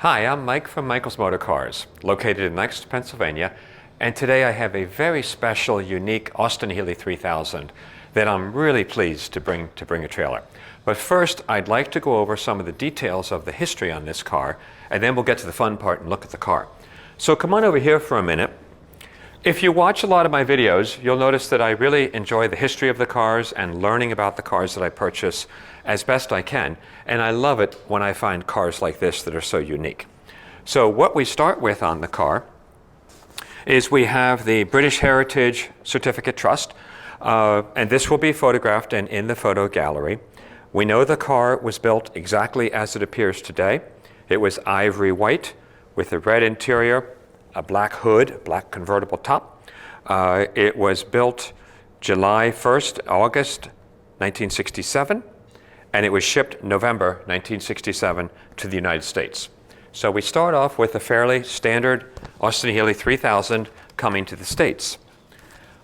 Hi, I'm Mike from Michael's Motor Cars, located in Lancaster, Pennsylvania, and today I have a very special, unique Austin-Healey 3000 that I'm really pleased to bring a trailer. But first, I'd like to go over some of the details of the history on this car, and then we'll get to the fun part and look at the car. So come on over here for a minute. If you watch a lot of my videos, you'll notice that I really enjoy the history of the cars and learning about the cars that I purchase as best I can. And I love it when I find cars like this that are so unique. So what we start with on the car is we have the British Heritage Certificate Trust. And this will be photographed and in the photo gallery. We know the car was built exactly as it appears today. It was ivory white with a red interior, a black hood, black convertible top. It was built July 1st, August 1967, and it was shipped November 1967 to the United States. So we start off with a fairly standard Austin-Healey 3000 coming to the States.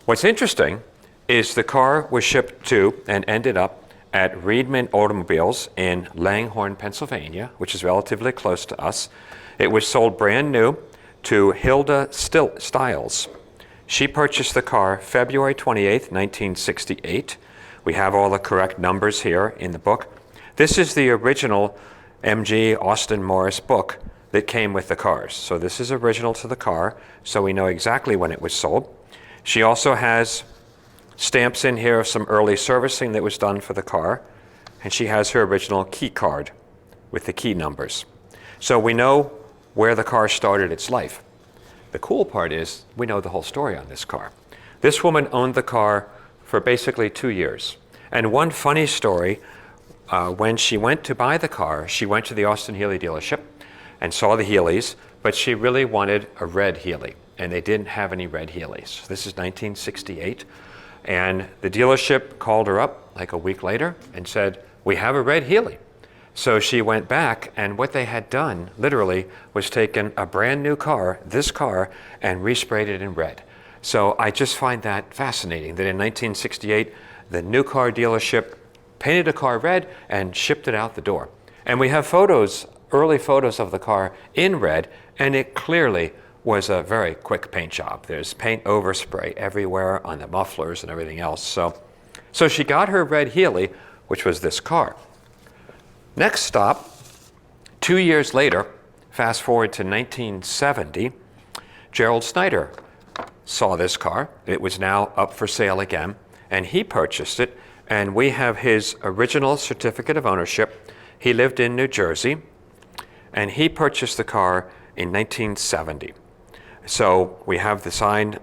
What's interesting is the car was shipped to and ended up at Reedman Automobiles in Langhorne, Pennsylvania, which is relatively close to us. It was sold brand new to Hilda Stiles. She purchased the car February 28th, 1968. We have all the correct numbers here in the book. This is the original MG Austin Morris book that came with the cars. So this is original to the car, so we know exactly when it was sold. She also has stamps in here of some early servicing that was done for the car, and she has her original key card with the key numbers. So we know where the car started its life. The cool part is we know the whole story on this car. This woman owned the car for basically 2 years. And one funny story, when she went to buy the car, she went to the Austin-Healey dealership and saw the Healeys, but she really wanted a red Healey, and they didn't have any red Healeys. This is 1968, and the dealership called her up like a week later and said, "We have a red Healey." So she went back, and what they had done, literally, was taken a brand new car, this car, and resprayed it in red. So I just find that fascinating, that in 1968, the new car dealership painted a car red and shipped it out the door. And we have photos, early photos of the car in red, and it clearly was a very quick paint job. There's paint overspray everywhere on the mufflers and everything else. So she got her red Healey, which was this car. Next stop, 2 years later, fast forward to 1970, Gerald Snyder saw this car. It was now up for sale again, and he purchased it, and we have his original certificate of ownership. He lived in New Jersey, and he purchased the car in 1970. So we have the sign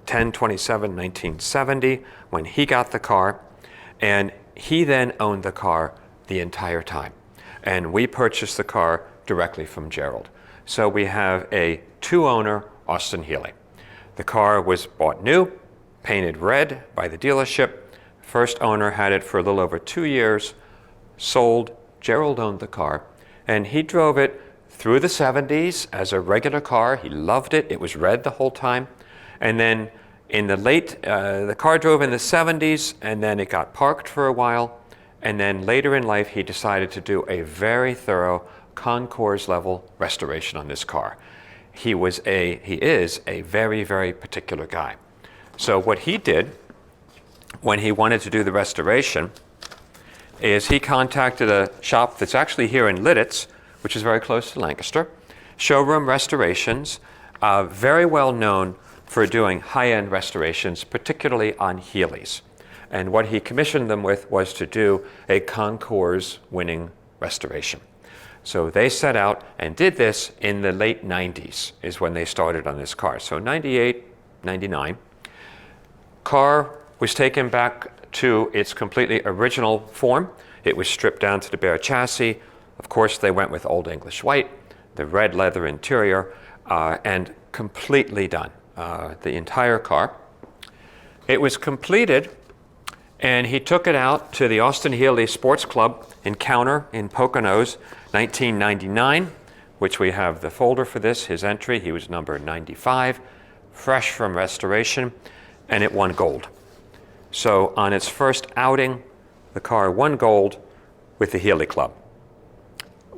10/27/1970 when he got the car, and he then owned the car the entire time. And we purchased the car directly from Gerald. So we have a two-owner Austin-Healey. The car was bought new, painted red by the dealership. First owner had it for a little over 2 years, sold. Gerald owned the car, and he drove it through the 70s as a regular car. He loved it. It was red the whole time. And then in the car drove in the 70s, and then it got parked for a while. And then later in life, he decided to do a very thorough concours level restoration on this car. He is a very, very particular guy. So what he did when he wanted to do the restoration is he contacted a shop that's actually here in Lidditz, which is very close to Lancaster, Showroom Restorations, very well known for doing high-end restorations, particularly on Healeys. And what he commissioned them with was to do a concours winning restoration. So they set out and did this in the late 90s is when they started on this car. So 98, 99. Car was taken back to its completely original form. It was stripped down to the bare chassis. Of course, they went with Old English white, the red leather interior, and completely done, the entire car. It was completed, and he took it out to the Austin-Healey Sports Club Encounter in Poconos, 1999, which we have the folder for this, his entry. He was number 95, fresh from restoration, and it won gold. So on its first outing, the car won gold with the Healey Club.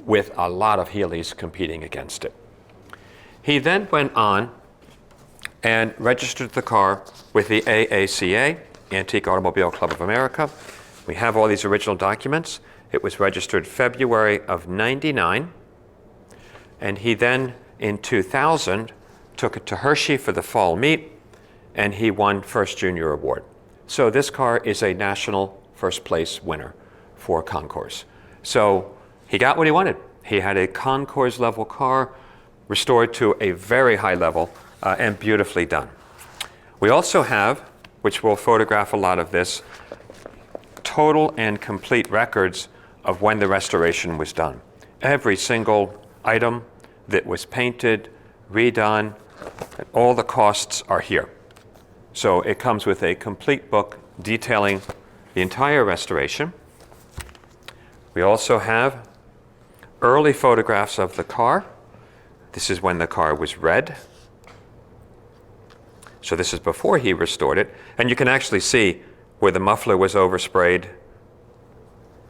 with a lot of Healeys competing against it. He then went on and registered the car with the AACA, Antique Automobile Club of America. We have all these original documents. It was registered February of '99, and he then, in 2000, took it to Hershey for the fall meet, and he won First Junior Award. So this car is a national first place winner for Concours. So he got what he wanted. He had a Concours level car restored to a very high level and beautifully done. We also have, which will photograph a lot of this, total and complete records of when the restoration was done. Every single item that was painted, redone, and all the costs are here. So it comes with a complete book detailing the entire restoration. We also have early photographs of the car. This is when the car was red. So this is before he restored it. And you can actually see where the muffler was oversprayed.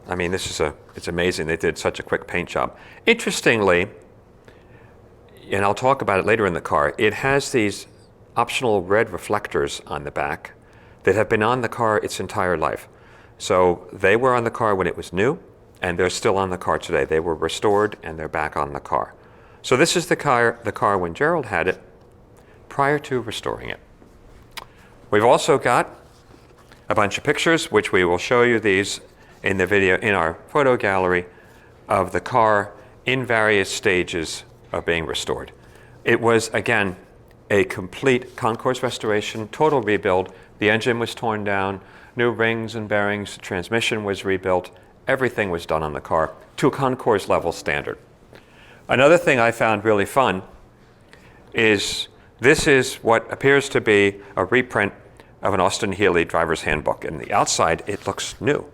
I mean, it's amazing they did such a quick paint job. Interestingly, and I'll talk about it later in the car, it has these optional red reflectors on the back that have been on the car its entire life. So they were on the car when it was new, and they're still on the car today. They were restored, and they're back on the car. So this is the car when Gerald had it prior to restoring it. We've also got a bunch of pictures, which we will show you these in the video in our photo gallery, of the car in various stages of being restored. It was, again, a complete Concours restoration, total rebuild. The engine was torn down, new rings and bearings, transmission was rebuilt, everything was done on the car to a Concours level standard. Another thing I found really fun is this is what appears to be a reprint of an Austin-Healey driver's handbook. And the outside, it looks new,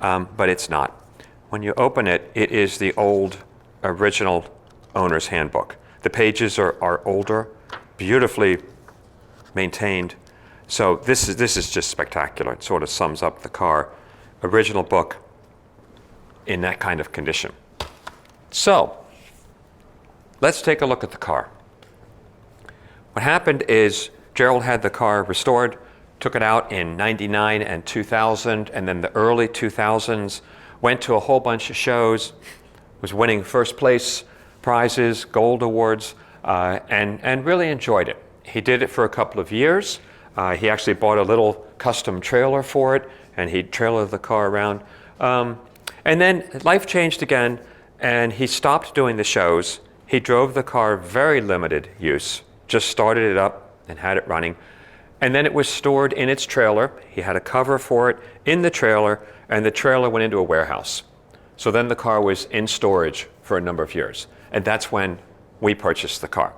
but it's not. When you open it, it is the old original owner's handbook. The pages are older, beautifully maintained. So this is just spectacular. It sort of sums up the car. Original book in that kind of condition. So let's take a look at the car. What happened is Gerald had the car restored, took it out in '99 and 2000, and then the early 2000s, went to a whole bunch of shows, was winning first place prizes, gold awards, and really enjoyed it. He did it for a couple of years. He actually bought a little custom trailer for it, and he'd trailer the car around. And then life changed again, and he stopped doing the shows. He drove the car very limited use, just started it up and had it running. And then it was stored in its trailer. He had a cover for it in the trailer, and the trailer went into a warehouse. So then the car was in storage for a number of years. And that's when we purchased the car.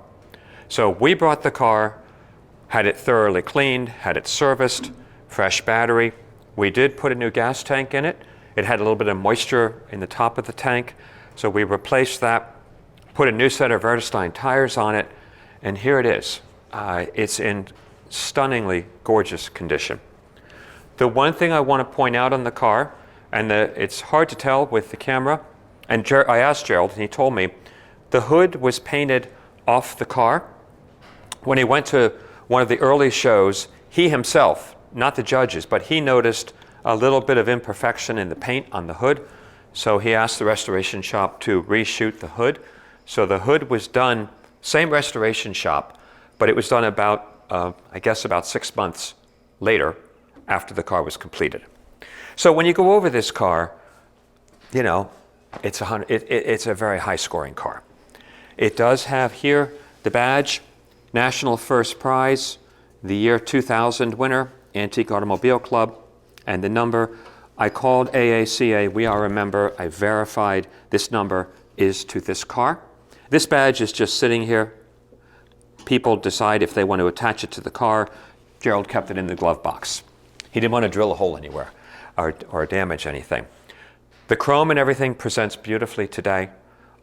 So we brought the car, had it thoroughly cleaned, had it serviced, fresh battery. We did put a new gas tank in it. It had a little bit of moisture in the top of the tank. So we replaced that, put a new set of Vierstein tires on it, and here it is. It's in stunningly gorgeous condition. The one thing I want to point out on the car, and it's hard to tell with the camera, and I asked Gerald, and he told me, the hood was painted off the car. When he went to one of the early shows, he himself, not the judges, but he noticed a little bit of imperfection in the paint on the hood. So he asked the restoration shop to reshoot the hood. So the hood was done, same restoration shop, but it was done about, I guess about 6 months later after the car was completed. So when you go over this car, you know, it's a very high scoring car. It does have here the badge, National First Prize, the year 2000 winner, Antique Automobile Club, and the number. I called AACA, we are a member, I verified this number is to this car. This badge is just sitting here. People decide if they want to attach it to the car. Gerald kept it in the glove box. He didn't want to drill a hole anywhere or damage anything. The chrome and everything presents beautifully today.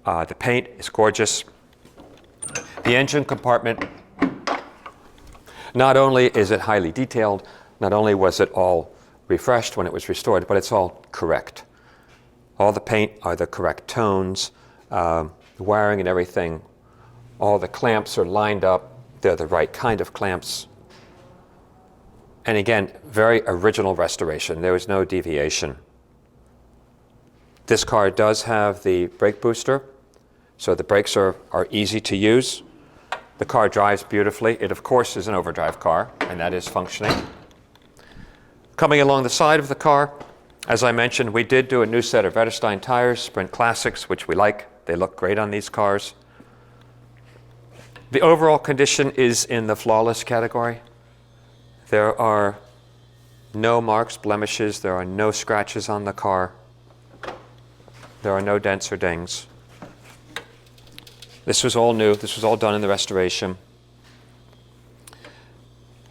The paint is gorgeous. The engine compartment, not only is it highly detailed, not only was it all refreshed when it was restored, but it's all correct. All the paint are the correct tones. The wiring and everything, all the clamps are lined up. They're the right kind of clamps. And again, very original restoration. There was no deviation. This car does have the brake booster, so the brakes are easy to use. The car drives beautifully. It, of course, is an overdrive car, and that is functioning. Coming along the side of the car, as I mentioned, we did do a new set of Vredestein tires, Sprint Classics, which we like. They look great on these cars. The overall condition is in the flawless category. There are no marks, blemishes. There are no scratches on the car. There are no dents or dings. This was all new. This was all done in the restoration.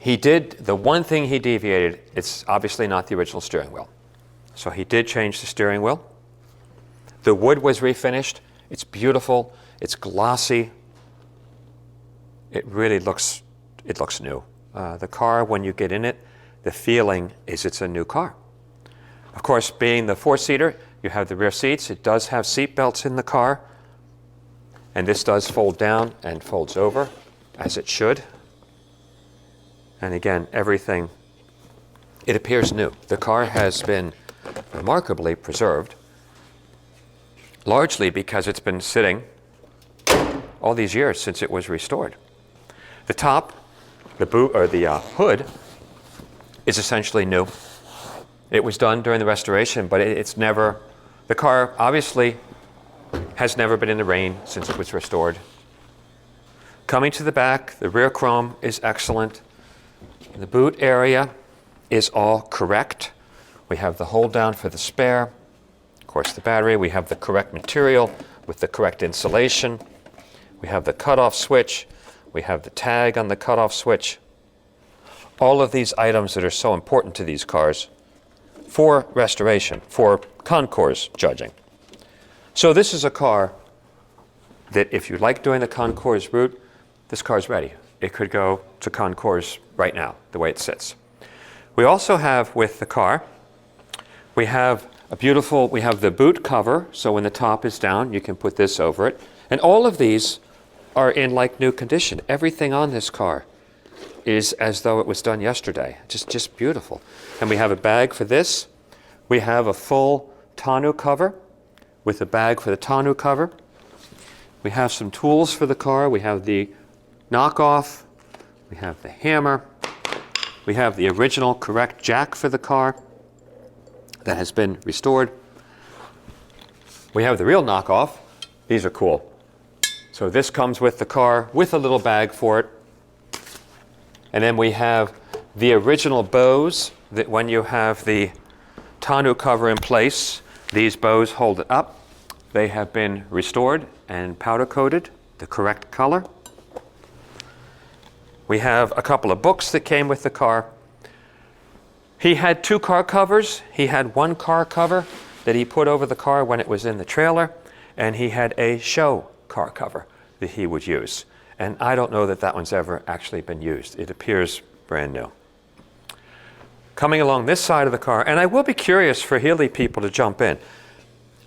The one thing he deviated, it's obviously not the original steering wheel. So he did change the steering wheel. The wood was refinished. It's beautiful. It's glossy. It really looks new. The car, when you get in it, the feeling is it's a new car. Of course, being the four-seater, you have the rear seats. It does have seat belts in the car. And this does fold down and folds over, as it should. And again, everything, it appears new. The car has been remarkably preserved, largely because it's been sitting all these years since it was restored. The top, the hood, is essentially new. It was done during the restoration, but the car obviously has never been in the rain since it was restored. Coming to the back, the rear chrome is excellent. The boot area is all correct. We have the hold down for the spare. Of course, the battery. We have the correct material with the correct insulation. We have the cutoff switch. We have the tag on the cutoff switch. All of these items that are so important to these cars for restoration, for concours judging. So this is a car that if you like doing the concours route, this car's ready. It could go to concours right now, the way it sits. We also have with the car, we have the boot cover, so when the top is down, you can put this over it. And all of these are in like new condition. Everything on this car is as though it was done yesterday. Just beautiful. And we have a bag for this. We have a full tonneau cover with a bag for the tonneau cover. We have some tools for the car. We have the knockoff. We have the hammer. We have the original correct jack for the car that has been restored. We have the real knockoff. These are cool. So this comes with the car with a little bag for it. And then we have the original bows that when you have the tonneau cover in place, these bows hold it up. They have been restored and powder coated, the correct color. We have a couple of books that came with the car. He had two car covers. He had one car cover that he put over the car when it was in the trailer, and he had a show car cover that he would use. And I don't know that that one's ever actually been used. It appears brand new. Coming along this side of the car, and I will be curious for Healey people to jump in.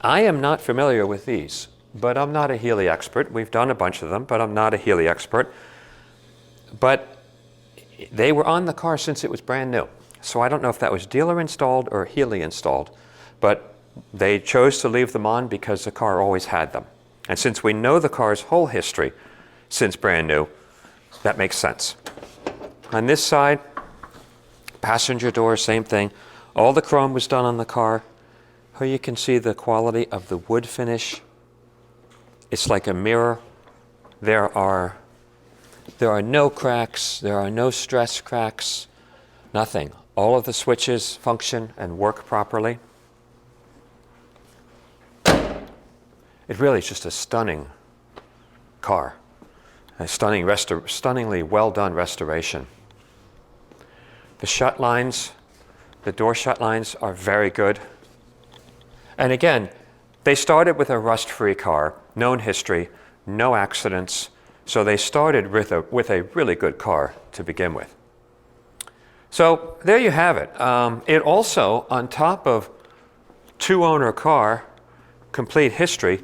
I am not familiar with these, but I'm not a Healey expert. We've done a bunch of them, but I'm not a Healey expert. But they were on the car since it was brand new. So I don't know if that was dealer installed or Healey installed, but they chose to leave them on because the car always had them. And since we know the car's whole history since brand new, that makes sense. On this side, passenger door, same thing. All the chrome was done on the car. Here you can see the quality of the wood finish. It's like a mirror. There are no cracks. There are no stress cracks. Nothing. All of the switches function and work properly. It really is just a stunning car. A stunningly well done restoration. The shut lines, the door shut lines are very good. And again, they started with a rust-free car, known history, no accidents. So they started with a really good car to begin with. So there you have it. It also, on top of two-owner car, complete history,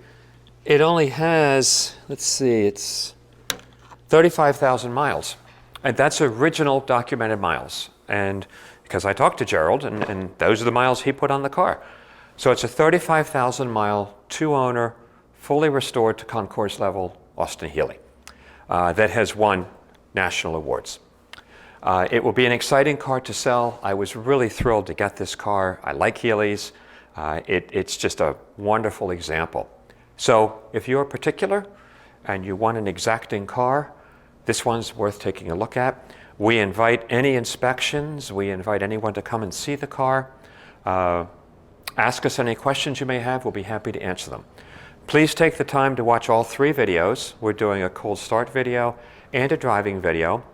it only has, let's see, it's 35,000 miles. And that's original documented miles. And because I talked to Gerald, and those are the miles he put on the car. So it's a 35,000 mile, 2-owner, fully restored to concours level Austin-Healey that has won national awards. It will be an exciting car to sell. I was really thrilled to get this car. I like Healeys. It's just a wonderful example. So if you're particular and you want an exacting car, this one's worth taking a look at. We invite any inspections. We invite anyone to come and see the car. Ask us any questions you may have. We'll be happy to answer them. Please take the time to watch all 3 videos. We're doing a cold start video and a driving video.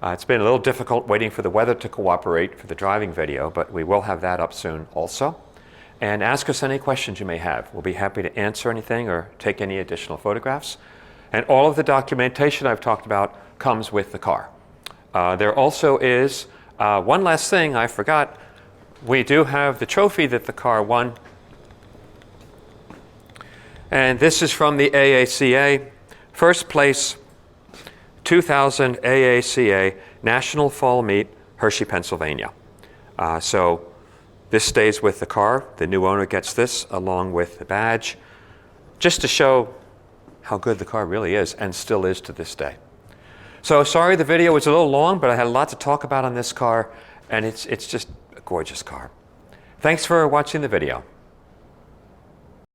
It's been a little difficult waiting for the weather to cooperate for the driving video, but we will have that up soon also. And ask us any questions you may have. We'll be happy to answer anything or take any additional photographs. And all of the documentation I've talked about comes with the car. There also is one last thing I forgot. We do have the trophy that the car won. And this is from the AACA. First place, 2000 AACA National Fall Meet, Hershey, Pennsylvania. So this stays with the car. The new owner gets this along with the badge, just to show how good the car really is and still is to this day. So sorry the video was a little long, but I had a lot to talk about on this car, and it's just a gorgeous car. Thanks for watching the video.